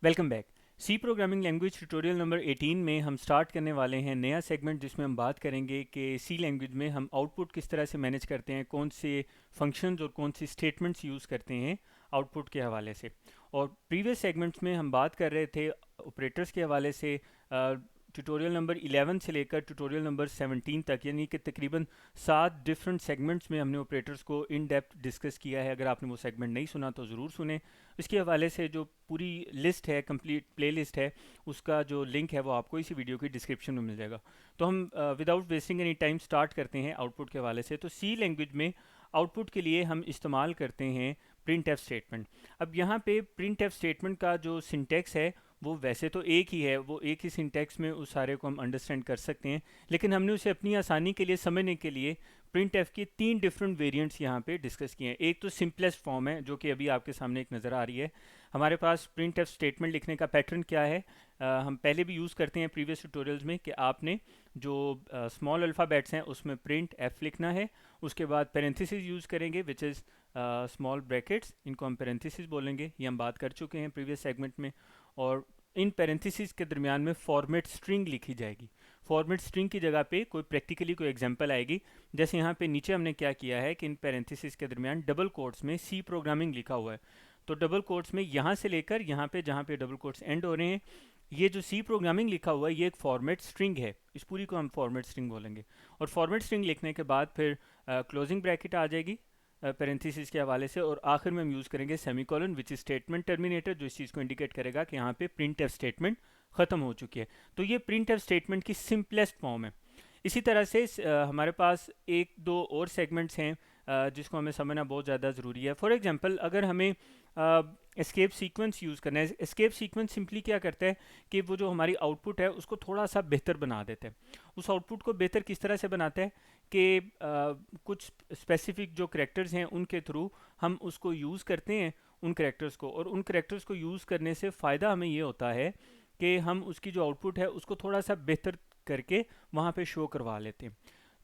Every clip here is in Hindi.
Welcome back. C programming language tutorial number 18 में हम स्टार्ट करने वाले हैं नया सेगमेंट जिसमें हम बात करेंगे कि सी लैंग्वेज में हम आउटपुट किस तरह से मैनेज करते हैं, कौन से फंक्शंस और कौन सी स्टेटमेंट्स यूज़ करते हैं आउटपुट के हवाले से। और प्रीवियस सेगमेंट्स में हम बात कर रहे थे ऑपरेटर्स के हवाले से। ट्यूटोरियल नंबर 11 से लेकर ट्यूटोरियल नंबर 17 तक, यानी कि तकरीबन 7 डिफरेंट सेगमेंट्स में हमने ऑपरेटर्स को इन डेप्थ डिस्कस किया है। अगर आपने वो सेगमेंट नहीं सुना तो ज़रूर सुने। इसके हवाले से जो पूरी लिस्ट है, कंप्लीट प्लेलिस्ट है, उसका जो लिंक है वो आपको इसी वीडियो की डिस्क्रिप्शन में मिल जाएगा। तो हम without wasting any time start करते हैं आउटपुट के हवाले से। तो सी लैंग्वेज में आउटपुट के लिए हम इस्तेमाल करते हैं प्रिंट एफ स्टेटमेंट। अब यहाँ पे प्रिंट एफ स्टेटमेंट का जो सिंटेक्स है वो वैसे तो एक ही है, वो एक ही सिंटेक्स में उस सारे को हम अंडरस्टैंड कर सकते हैं, लेकिन हमने उसे अपनी आसानी के लिए समझने के लिए प्रिंट एफ की 3 डिफरेंट वेरिएंट्स यहाँ पे डिस्कस किए हैं। एक तो सिंपलेस्ट फॉर्म है जो कि अभी आपके सामने एक नज़र आ रही है। हमारे पास प्रिंट एफ स्टेटमेंट लिखने का पैटर्न क्या है, हम पहले भी यूज़ करते हैं प्रीवियस ट्यूटोरियल्स में, कि आपने जो स्मॉल अल्फ़ाबेट्स हैं उसमें प्रिंट एफ लिखना है, उसके बाद पेरेंथेसिस यूज़ करेंगे विच इज़ स्मॉल ब्रैकेट्स, इनको हम पेरेंथेसिस बोलेंगे, ये हम बात कर चुके हैं प्रीवियस सेगमेंट में। और इन पेरेंथेसिस के दरमियान में फॉर्मेट स्ट्रिंग लिखी जाएगी। फॉर्मेट स्ट्रिंग की जगह पे कोई प्रैक्टिकली कोई एग्जांपल आएगी। जैसे यहाँ पे नीचे हमने क्या किया है कि इन पेरेंथेसिस के दरमियान डबल कोट्स में सी प्रोग्रामिंग लिखा हुआ है। तो डबल कोट्स में यहाँ से लेकर यहाँ पे जहाँ पे डबल कोट्स एंड हो रहे हैं, ये जो सी प्रोग्रामिंग लिखा हुआ है ये एक फॉर्मेट स्ट्रिंग है। इस पूरी को हम फॉर्मेट स्ट्रिंग बोलेंगे। और फॉर्मेट स्ट्रिंग लिखने के बाद फिर क्लोजिंग ब्रैकेट आ जाएगी पेरेंथेसिस के हवाले से, और आखिर में हम यूज़ करेंगे semicolon which is statement terminator, जो इस चीज़ को इंडिकेट करेगा कि यहाँ पे प्रिंट एफ स्टेटमेंट ख़त्म हो चुकी है। तो ये प्रिंट एफ स्टेटमेंट की सिंपलेस्ट फॉर्म है। इसी तरह से हमारे पास एक दो और सेगमेंट्स हैं जिसको हमें समझना बहुत ज़्यादा ज़रूरी है। फॉर एग्जांपल, अगर हमें एस्केप सीक्वेंस यूज़ करना है, एस्केप सीक्वेंस सिंपली क्या करता है कि वो जो हमारी आउटपुट है उसको थोड़ा सा बेहतर बना देता है। उस आउटपुट को बेहतर किस तरह से बनाता है कि कुछ स्पेसिफिक जो करेक्टर्स हैं उनके थ्रू हम उसको यूज़ करते हैं, उन करेक्टर्स को, और उन करेक्टर्स को यूज़ करने से फ़ायदा हमें ये होता है कि हम उसकी जो आउटपुट है उसको थोड़ा सा बेहतर करके वहाँ पे शो करवा लेते हैं।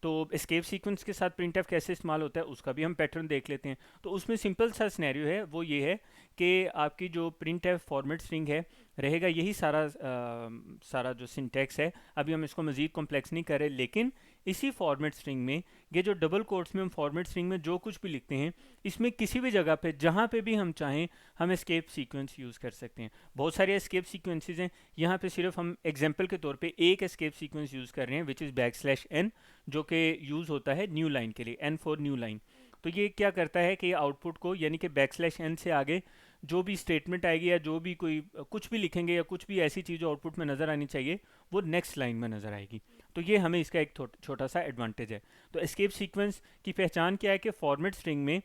तो एस्केप सीक्वेंस के साथ प्रिंटफ कैसे इस्तेमाल होता है उसका भी हम पैटर्न देख लेते हैं। तो उसमें सिंपल सा सिनेरियो है, वो ये है कि आपकी जो प्रिंटफ फॉर्मेट स्ट्रिंग है रहेगा यही सारा जो सिंटैक्स है। अभी हम इसको मज़ीद कॉम्प्लेक्स नहीं कर रहे, लेकिन इसी फॉर्मेट स्ट्रिंग में ये जो डबल कोट्स में हम फॉर्मेट स्ट्रिंग में जो कुछ भी लिखते हैं, इसमें किसी भी जगह पे जहाँ पे भी हम चाहें हम एस्केप सीक्वेंस यूज़ कर सकते हैं। बहुत सारे एस्केप सीक्वेंसेस हैं, यहाँ पे सिर्फ हम एग्जांपल के तौर पे एक एस्केप सीक्वेंस यूज़ कर रहे हैं विच इज़ \n, जो कि यूज़ होता है न्यू लाइन के लिए, n फॉर न्यू लाइन। तो ये क्या करता है कि आउटपुट को, यानी कि \n से आगे जो भी स्टेटमेंट आएगी या जो भी कोई कुछ भी लिखेंगे या कुछ भी ऐसी चीज़ आउटपुट में नज़र आनी चाहिए वो नेक्स्ट लाइन में नज़र आएगी। तो ये हमें इसका एक छोटा सा एडवांटेज है। तो एस्केप सीक्वेंस की पहचान क्या है कि फॉर्मेट स्ट्रिंग में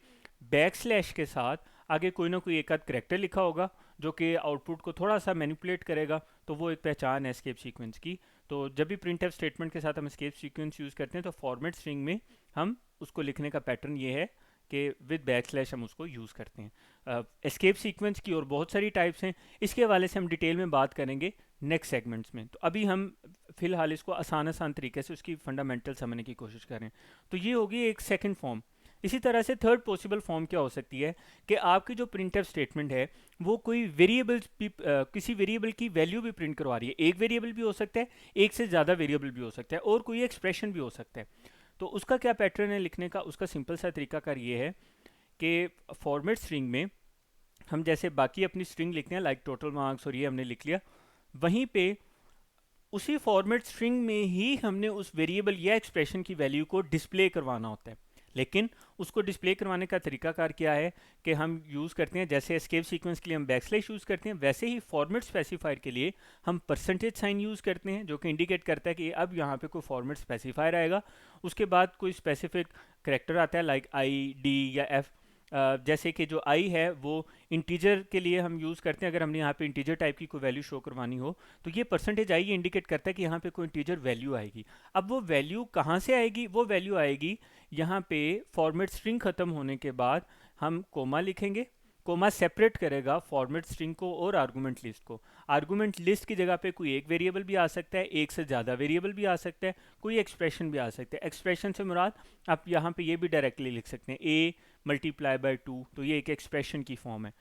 \, के साथ आगे कोई ना कोई एक आध करेक्टर लिखा होगा जो कि आउटपुट को थोड़ा सा मैनिपुलेट करेगा, तो वो एक पहचान है एस्केप सीक्वेंस की। तो जब भी प्रिंट एफ स्टेटमेंट के साथ हम एस्केप सीक्वेंस यूज़ करते हैं तो फॉर्मेट स्ट्रिंग में हम उसको लिखने का पैटर्न ये है कि विद \, हम उसको यूज़ करते हैं। एस्केप सीक्वेंस की और बहुत सारी टाइप्स हैं, इसके हवाले से हम डिटेल में बात करेंगे नेक्स्ट सेगमेंट्स में। तो अभी हम फ़िलहाल इसको आसान तरीके से उसकी फंडामेंटल समझने की कोशिश करें। तो ये होगी एक सेकंड फॉर्म। इसी तरह से थर्ड पॉसिबल फॉर्म क्या हो सकती है कि आपकी जो प्रिंट एफ स्टेटमेंट है वो कोई वेरिएबल्स भी किसी वेरिएबल की वैल्यू भी प्रिंट करवा रही है। एक वेरिएबल भी हो सकता है, एक से ज़्यादा वेरिएबल भी हो सकता है, और कोई एक्सप्रेशन भी हो सकता है। तो उसका क्या पैटर्न है लिखने का, उसका सिंपल सा तरीकाकार ये है कि फॉर्मेट स्ट्रिंग में हम जैसे बाकी अपनी स्ट्रिंग लिखते हैं, लाइक टोटल मार्क्स, और ये हमने लिख लिया, वहीं पे उसी फॉर्मेट स्ट्रिंग में ही हमने उस वेरिएबल या एक्सप्रेशन की वैल्यू को डिस्प्ले करवाना होता है। लेकिन उसको डिस्प्ले करवाने का तरीकाकार क्या है कि हम यूज़ करते हैं, जैसे एस्केप सीक्वेंस के लिए हम \, यूज़ करते हैं, वैसे ही फॉर्मेट स्पेसिफायर के लिए हम %साइन यूज़ करते हैं, जो कि इंडिकेट करता है कि अब यहाँ पे कोई फॉर्मेट स्पेसिफायर आएगा। उसके बाद कोई स्पेसिफिक करेक्टर आता है लाइक I, D या F। जैसे कि जो i है वो इंटीजर के लिए हम यूज़ करते हैं। अगर हमने यहाँ पे इंटीजर टाइप की कोई वैल्यू शो करवानी हो तो ये %i ये इंडिकेट करता है कि यहाँ पे कोई इंटीजर वैल्यू आएगी। अब वो वैल्यू कहाँ से आएगी? वो वैल्यू आएगी यहाँ पे फॉर्मेट स्ट्रिंग ख़त्म होने के बाद हम कोमा लिखेंगे। कोमा सेपरेट करेगा फॉर्मेट स्ट्रिंग को और आर्गूमेंट लिस्ट को। आर्गूमेंट लिस्ट की जगह पे कोई एक वेरिएबल भी आ सकता है, एक से ज़्यादा वेरिएबल भी आ सकता है, कोई एक्सप्रेशन भी आ सकता है। एक्सप्रेशन से मुराद आप यहाँ पे ये भी डायरेक्टली लिख सकते हैं a × 2, तो ये एक एक्सप्रेशन की फॉर्म है।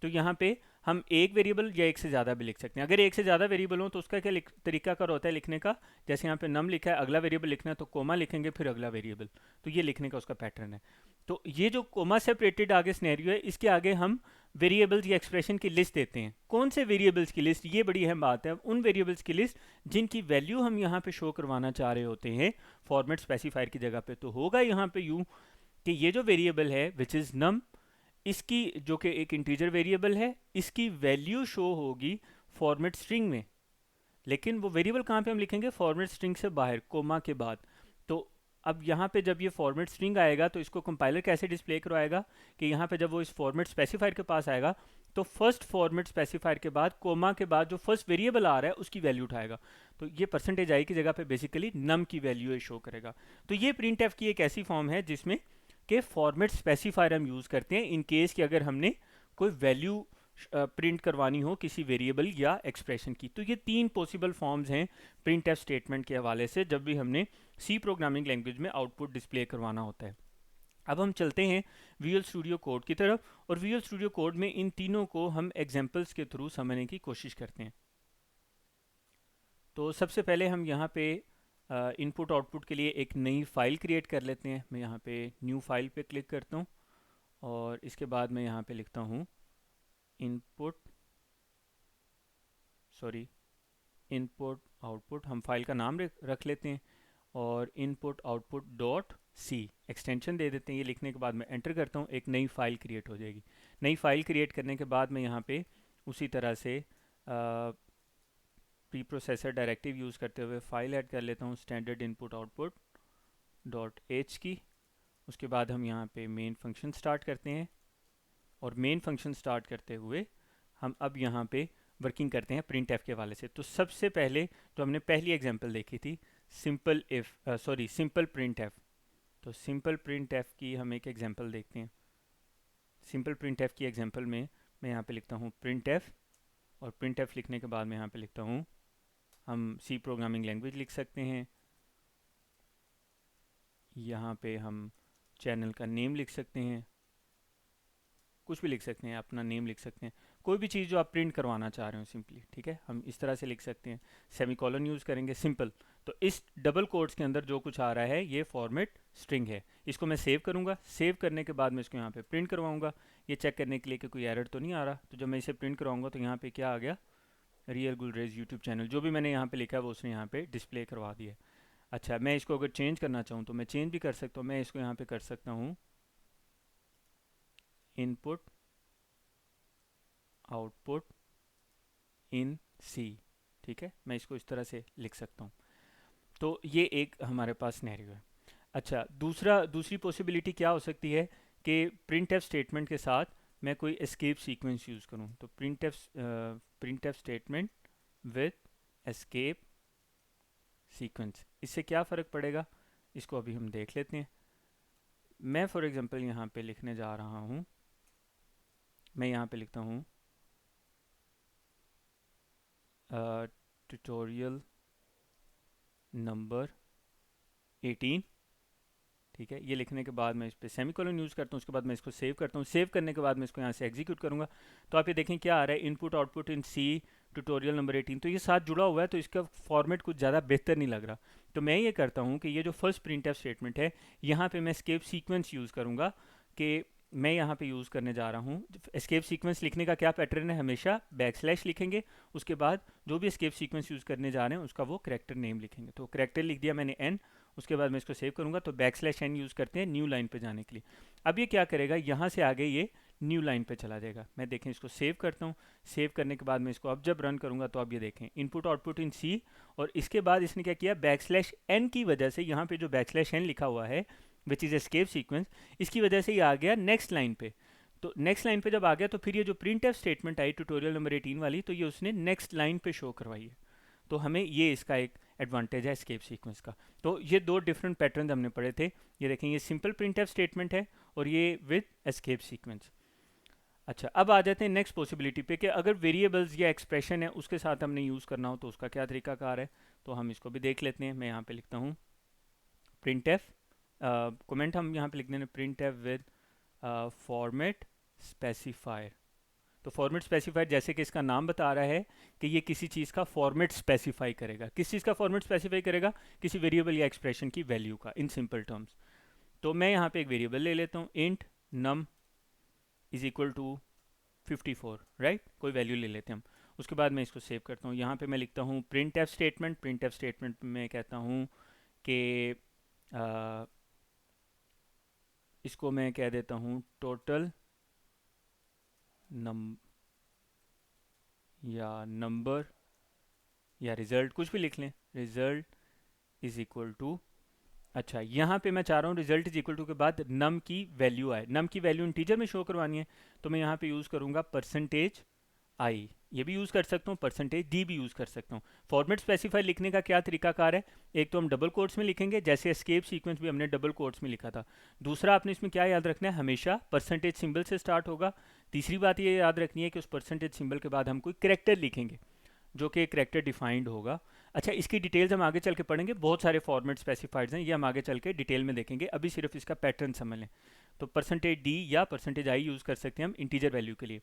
तो यहाँ पे हम एक वेरिएबल या एक से ज़्यादा भी लिख सकते हैं। अगर एक से ज़्यादा वेरिएबल हो तो उसका क्या तरीका कर होता है लिखने का, जैसे यहाँ पे नम लिखा है, अगला वेरिएबल लिखना है तो कोमा लिखेंगे, फिर अगला वेरिएबल। तो ये लिखने का उसका पैटर्न है। तो ये जो कोमा सेपरेटेड आगे सिनेरियो है, इसके आगे हम वेरिएबल्स या एक्सप्रेशन की लिस्ट देते हैं। कौन से वेरिएबल्स की लिस्ट, ये बड़ी अहम बात है। उन वेरिएबल्स की लिस्ट जिनकी वैल्यू हम यहाँ पे शो करवाना चाह रहे होते हैं फॉर्मेट स्पेसिफायर की जगह पे। तो होगा यहाँ पे यूँ कि ये जो वेरिएबल है विच इज़ नम, इसकी जो कि एक इंटीजर वेरिएबल है, इसकी वैल्यू शो होगी फॉर्मेट स्ट्रिंग में। लेकिन वो वेरिएबल कहाँ पे हम लिखेंगे, फॉर्मेट स्ट्रिंग से बाहर, कोमा के बाद। तो अब यहाँ पे जब ये फॉर्मेट स्ट्रिंग आएगा तो इसको कंपाइलर कैसे डिस्प्ले करवाएगा कि यहाँ पे जब वो इस फॉर्मेट स्पेसिफायर के पास आएगा तो फर्स्ट फॉर्मेट स्पेसिफायर के बाद कोमा के बाद जो फर्स्ट वेरिएबल आ रहा है उसकी वैल्यू उठाएगा। तो ये परसेंटेज आई की जगह पे बेसिकली नम की वैल्यू शो करेगा। तो ये प्रिंट एफ की एक ऐसी फॉर्म है जिसमें के फॉर्मेट स्पेसिफायर हम यूज़ करते हैं इन केस कि अगर हमने कोई वैल्यू प्रिंट करवानी हो किसी वेरिएबल या एक्सप्रेशन की। तो ये तीन पॉसिबल फॉर्म्स हैं प्रिंट एफ स्टेटमेंट के हवाले से जब भी हमने सी प्रोग्रामिंग लैंग्वेज में आउटपुट डिस्प्ले करवाना होता है। अब हम चलते हैं विजुअल स्टूडियो कोड की तरफ, और विजुअल स्टूडियो कोड में इन तीनों को हम एग्जांपल्स के थ्रू समझने की कोशिश करते हैं। तो सबसे पहले हम यहाँ पे इनपुट आउटपुट के लिए एक नई फाइल क्रिएट कर लेते हैं। मैं यहाँ पे न्यू फाइल पे क्लिक करता हूँ और इसके बाद मैं यहाँ पे लिखता हूँ इनपुट आउटपुट। हम फाइल का नाम रख लेते हैं और input output dot C extension दे देते हैं। ये लिखने के बाद मैं एंटर करता हूँ, एक नई फाइल क्रिएट हो जाएगी। नई फाइल क्रिएट करने के बाद मैं यहाँ पे उसी तरह से प्री प्रोसेसर डायरेक्टिव यूज़ करते हुए फाइल ऐड कर लेता हूँ standard input output dot H की। उसके बाद हम यहाँ पे मेन फंक्शन स्टार्ट करते हैं और मेन फंक्शन स्टार्ट करते हुए हम अब यहाँ पे वर्किंग करते हैं प्रिंट एफ के हवाले से। तो सबसे पहले जो हमने पहली एग्जांपल देखी थी सिंपल प्रिंट एफ, तो सिंपल प्रिंट एफ की हम एक एग्जांपल देखते हैं। सिंपल प्रिंट एफ की एग्जांपल में मैं यहाँ पे लिखता हूँ प्रिंट एफ, और प्रिंट एफ लिखने के बाद मैं यहाँ पे लिखता हूँ, हम सी प्रोग्रामिंग लैंग्वेज लिख सकते हैं। यहाँ पे हम चैनल का नेम लिख सकते हैं, कुछ भी लिख सकते हैं, अपना नेम लिख सकते हैं, कोई भी चीज़ जो आप प्रिंट करवाना चाह रहे हो सिंपली, ठीक है। हम इस तरह से लिख सकते हैं, सेमीकोलन यूज़ करेंगे, सिंपल। तो इस डबल कोट्स के अंदर जो कुछ आ रहा है ये फॉर्मेट स्ट्रिंग है। इसको मैं सेव करूँगा, सेव करने के बाद मैं इसको यहाँ पे प्रिंट करवाऊँगा, ये चेक करने के लिए कि कोई एरर तो नहीं आ रहा। तो जब मैं इसे प्रिंट करवाऊँगा तो यहाँ पे क्या आ गया, रियल गुलरेज यूट्यूब चैनल, जो भी मैंने यहाँ पे लिखा है वो उसने यहाँ पे डिस्प्ले करवा दिया। अच्छा, मैं इसको अगर चेंज करना चाहूँ तो मैं चेंज भी कर सकता हूँ। मैं इसको यहाँ पे कर सकता हूँ इनपुट आउटपुट इन सी, ठीक है। मैं इसको इस तरह से लिख सकता हूँ। तो ये एक हमारे पास सिनेरियो है। अच्छा, दूसरी पॉसिबिलिटी क्या हो सकती है कि प्रिंट एफ स्टेटमेंट के साथ मैं कोई एस्केप सीक्वेंस यूज़ करूँ। तो print F statement with escape sequence, इससे क्या फ़र्क पड़ेगा इसको अभी हम देख लेते हैं। मैं फॉर एग्जांपल यहाँ पे लिखने जा रहा हूँ, मैं यहाँ पे लिखता हूँ ट्यूटोरियल नंबर 18, ठीक है। ये लिखने के बाद मैं इस पर सेमीकोलन यूज़ करता हूँ, उसके बाद मैं इसको सेव करता हूँ। सेव करने के बाद मैं इसको यहाँ से एग्जीक्यूट करूँगा तो आप ये देखें क्या आ रहा है, input output in C tutorial number 18। तो ये साथ जुड़ा हुआ है, तो इसका फॉर्मेट कुछ ज़्यादा बेहतर नहीं लग रहा। तो मैं ये करता हूँ कि ये जो फर्स्ट प्रिंट एफ स्टेटमेंट है, यहाँ पे मैं एस्केप सीक्वेंस यूज़ करूँगा कि मैं यहाँ पे यूज़ करने जा रहा हूँ। एस्केप सीक्वेंस लिखने का क्या पैटर्न है, हमेशा बैकस्लैश लिखेंगे, उसके बाद जो भी एस्केप सीक्वेंस यूज़ करने जा रहे हैं उसका वो करेक्टर नेम लिखेंगे। तो करेक्टर लिख दिया मैंने एन, उसके बाद मैं इसको सेव करूँगा तो बैकस्लैश एन यूज़ करते हैं न्यू लाइन पे जाने के लिए। अब ये क्या करेगा, यहाँ से आगे ये न्यू लाइन पे चला जाएगा। मैं देखें इसको सेव करता हूँ, सेव करने के बाद मैं इसको अब जब रन करूँगा तो अब ये देखें इनपुट आउटपुट इन सी, और इसके बाद इसने क्या किया, बैकस्लैश एन की वजह से यहाँ पे जो बैकस्लैश एन लिखा हुआ है विच इज़ एस्केप सीक्वेंस, इसकी वजह से ये आ गया नेक्स्ट लाइन पे। तो नेक्स्ट लाइन पे जब आ गया तो फिर ये जो प्रिंट एफ स्टेटमेंट आई ट्यूटोरियल नंबर 18 वाली, तो ये उसने नेक्स्ट लाइन पे शो करवाई है। तो हमें ये इसका एक एडवांटेज है एस्केप सीक्वेंस का। तो ये दो डिफरेंट पैटर्न हमने पढ़े थे। ये देखें, ये सिंपल प्रिंट एफ स्टेटमेंट है और ये विद एस्केप सीक्वेंस। अच्छा, अब आ जाते हैं नेक्स्ट पॉसिबिलिटी पे कि अगर वेरिएबल्स या एक्सप्रेशन है उसके साथ हमने यूज़ करना हो तो उसका क्या तरीकाकार है। तो हम इसको भी देख लेते हैं। मैं यहाँ पे लिखता हूँ प्रिंट एफ, कमेंट हम यहाँ पे लिख देंगे print F with format specifier. तो फॉर्मेट स्पेसिफायर जैसे कि इसका नाम बता रहा है कि ये किसी चीज़ का फॉर्मेट स्पेसिफाई करेगा। किस चीज़ का फॉर्मेट स्पेसिफाई करेगा? किसी वेरिएबल या एक्सप्रेशन की वैल्यू का, इन सिंपल टर्म्स। तो मैं यहाँ पे एक वेरिएबल ले लेता हूँ, int num is equal to 54, right, कोई वैल्यू ले लेते हैं हम। उसके बाद मैं इसको सेव करता हूँ। यहाँ पे मैं लिखता हूँ print F statement. Print F statement में कहता हूँ कि इसको मैं कह देता हूँ टोटल नम या नंबर या रिज़ल्ट, कुछ भी लिख लें, रिज़ल्ट इज़ इक्वल टू, अच्छा यहाँ पे मैं चाह रहा हूँ रिजल्ट इज इक्वल टू के बाद नम की वैल्यू आए। नम की वैल्यू इंटीजर में शो करवानी है, तो मैं यहाँ पे यूज़ करूँगा परसेंटेज आई। ये भी यूज़ कर सकता हूँ, परसेंटेज डी भी यूज़ कर सकता हूँ। फॉर्मेट स्पेसिफाई लिखने का क्या तरीकाकार है? एक तो हम डबल कोट्स में लिखेंगे, जैसे एस्केप सीक्वेंस भी हमने डबल कोट्स में लिखा था। दूसरा आपने इसमें क्या याद रखना है, हमेशा परसेंटेज सिंबल से स्टार्ट होगा। तीसरी बात ये याद रखनी है कि उस परसेंटेज सिंबल के बाद हम कोई करेक्टर लिखेंगे जो कि करेक्टर डिफाइंड होगा। अच्छा, इसकी डिटेल्स हम आगे चल के पढ़ेंगे, बहुत सारे फॉर्मेट स्पेसिफाइड्स हैं, ये हम आगे चल के डिटेल में देखेंगे, अभी सिर्फ इसका पैटर्न समझ लें। तो परसेंटेज डी या परसेंटेज आई यूज़ कर सकते हैं हम इंटीजर वैल्यू के लिए,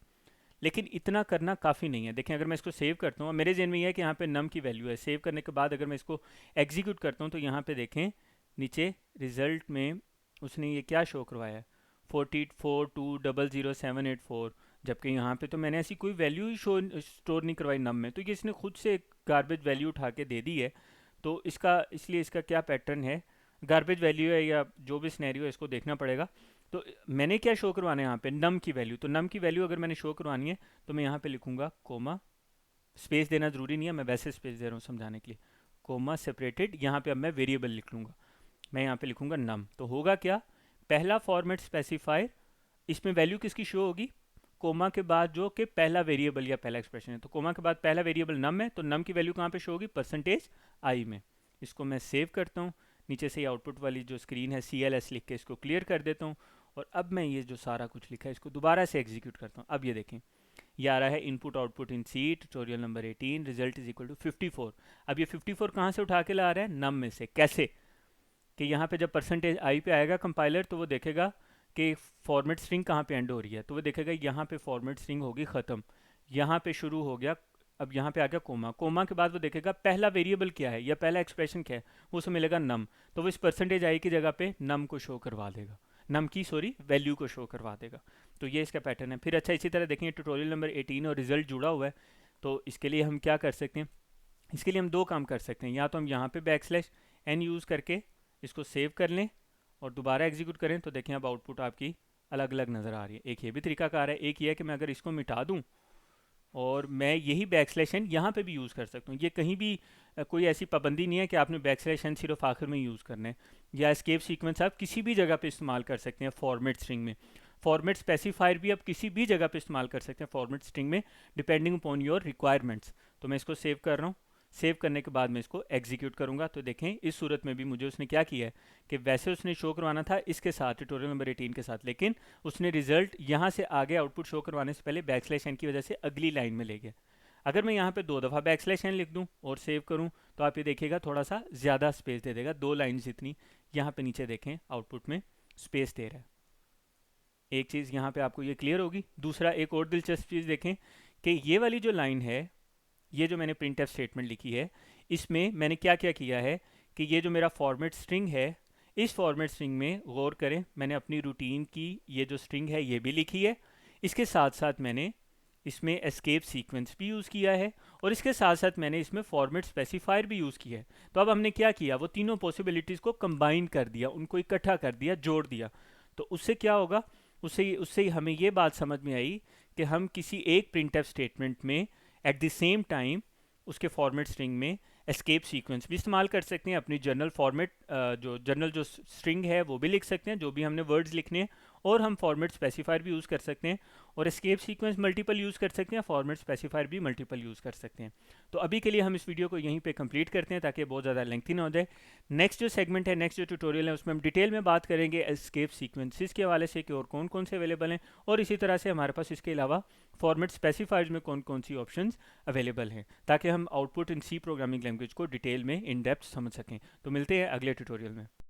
लेकिन इतना करना काफ़ी नहीं है। देखें, अगर मैं इसको सेव करता हूँ, मेरे जहन में यह है कि यहाँ पे नम की वैल्यू है। सेव करने के बाद अगर मैं इसको एग्जीक्यूट करता हूँ तो यहाँ पे देखें नीचे रिजल्ट में उसने ये क्या शो करवाया है, 44200784, जबकि यहाँ पे तो मैंने ऐसी कोई वैल्यू ही स्टोर नहीं करवाई नम में, तो ये इसने खुद से गार्बेज वैल्यू उठा के दे दी है। तो इसका, इसलिए इसका क्या पैटर्न है, गार्बेज वैल्यू है या जो भी सिनेरियो है, इसको देखना पड़ेगा। तो मैंने क्या शो करवाना है यहाँ पे, नम की वैल्यू। तो नम की वैल्यू अगर मैंने शो करवानी है तो मैं यहाँ पे लिखूंगा कोमा, स्पेस देना ज़रूरी नहीं है, मैं वैसे स्पेस दे रहा हूँ समझाने के लिए, कोमा सेपरेटेड। यहाँ पे अब मैं वेरिएबल लिख लूँगा, मैं यहाँ पे लिखूंगा नम। तो होगा क्या, पहला फॉर्मेट स्पेसिफायर, इसमें वैल्यू किसकी शो होगी, कोमा के बाद जो कि पहला वेरिएबल या पहला एक्सप्रेशन है। तो कोमा के बाद पहला वेरिएबल नम है, तो नम की वैल्यू कहाँ पे शो होगी, परसेंटेज आई में। इसको मैं सेव करता हूँ, नीचे से आउटपुट वाली जो स्क्रीन है CLS लिख के इसको क्लियर कर देता हूँ। और अब मैं ये जो सारा कुछ लिखा है इसको दोबारा से एग्जीक्यूट करता हूँ। अब ये देखें, ये आ रहा है input output in C tutorial number 18, result is equal to 54। अब ये 54 कहाँ से उठा के ला रहा है, नम में से। कैसे कि यहाँ पे जब परसेंटेज आई पे आएगा कंपाइलर, तो वो देखेगा कि फॉर्मेट स्ट्रिंग कहाँ पे एंड हो रही है, तो वो देखेगा यहाँ पे फॉर्मेट स्ट्रिंग होगी ख़त्म, यहाँ पे शुरू हो गया, अब यहाँ पे आ गया कोमा। कोमा के बाद वो देखेगा पहला वेरिएबल क्या है या पहला एक्सप्रेशन क्या है, वो उसे मिलेगा नम, तो वो इस परसेंटेज आई की जगह पे नम को शो करवा देगा, नम की वैल्यू को शो करवा देगा। तो ये इसका पैटर्न है। फिर अच्छा, इसी तरह देखें ट्यूटोरियल नंबर 18 और रिजल्ट जुड़ा हुआ है, तो इसके लिए हम क्या कर सकते हैं, इसके लिए हम दो काम कर सकते हैं। या तो हम यहाँ पे \n यूज़ करके इसको सेव कर लें और दोबारा एग्जीक्यूट करें, तो देखें अब आउटपुट आपकी अलग अलग नज़र आ रही है। एक ये भी तरीकाकार है, एक ये है कि मैं अगर इसको मिटा दूं और मैं यही \n यहाँ पे भी यूज़ कर सकता हूँ। ये कहीं भी कोई ऐसी पाबंदी नहीं है कि आपने \n सिर्फ आखिर में यूज़ करना है, या एस्केप सीक्वेंस आप किसी भी जगह पे इस्तेमाल कर सकते हैं फॉर्मेट स्ट्रिंग में। फॉर्मेट स्पेसिफायर भी आप किसी भी जगह पे इस्तेमाल कर सकते हैं फॉर्मेट स्ट्रिंग में, डिपेंडिंग अपॉन योर रिक्वायरमेंट्स। तो मैं इसको सेव कर रहा हूँ, सेव करने के बाद मैं इसको एग्जीक्यूट करूंगा। तो देखें इस सूरत में भी मुझे उसने क्या किया है कि वैसे उसने शो करवाना था इसके साथ, ट्यूटोरियल नंबर 18 के साथ, लेकिन उसने रिजल्ट यहाँ से आगे आउटपुट शो करवाने से पहले \n की वजह से अगली लाइन में ले गया। अगर मैं यहाँ पे 2 दफ़ा \n लिख दूँ और सेव करूँ तो आप ये देखिएगा थोड़ा सा ज़्यादा स्पेस दे देगा, 2 लाइन जितनी। यहाँ पे नीचे देखें आउटपुट में स्पेस दे रहा है। एक चीज़ यहाँ पे आपको ये क्लियर होगी। दूसरा, एक और दिलचस्प चीज़ देखें कि ये वाली जो लाइन है, ये जो मैंने प्रिंट एफ स्टेटमेंट लिखी है, इसमें मैंने क्या क्या किया है कि ये जो मेरा फॉर्मेट स्ट्रिंग है, इस फॉर्मेट स्ट्रिंग में गौर करें, मैंने अपनी रूटीन की ये जो स्ट्रिंग है ये भी लिखी है, इसके साथ साथ मैंने इसमें एस्केप सीक्वेंस भी यूज़ किया है, और इसके साथ साथ मैंने इसमें फॉर्मेट स्पेसिफायर भी यूज़ किया है। तो अब हमने क्या किया, वो तीनों पॉसिबिलिटीज़ को कंबाइन कर दिया, उनको इकट्ठा कर दिया, जोड़ दिया। तो उससे क्या होगा, उससे हमें ये बात समझ में आई कि हम किसी एक प्रिंट एफ स्टेटमेंट में एट द सेम टाइम उसके फॉर्मेट स्ट्रिंग में एस्केप सीक्वेंस भी इस्तेमाल कर सकते हैं, अपनी जनरल फॉर्मेट जो जनरल जो स्ट्रिंग है वो भी लिख सकते हैं, जो भी हमने वर्ड्स लिखने हैं, और हम फॉर्मेट स्पेसिफायर भी यूज़ कर सकते हैं, और एस्केप सीक्वेंस मल्टीपल यूज़ कर सकते हैं, फॉर्मेट स्पेसिफायर भी मल्टीपल यूज़ कर सकते हैं। तो अभी के लिए हम इस वीडियो को यहीं पे कंप्लीट करते हैं ताकि बहुत ज़्यादा लेंथी ना हो जाए। नेक्स्ट जो सेगमेंट है, नेक्स्ट जो ट्यूटोरियल है, उसमें हम डिटेल में बात करेंगे एस्केप सीक्वेंसेस के हवाले से कि और कौन कौन से अवेलेबल हैं, और इसी तरह से हमारे पास इसके अलावा फॉर्मेट स्पेसिफायर्स में कौन कौन सी ऑप्शंस अवेलेबल हैं, ताकि हम output in C programming language को डिटेल में इन डेप्थ समझ सकें। तो मिलते हैं अगले ट्यूटोरियल में।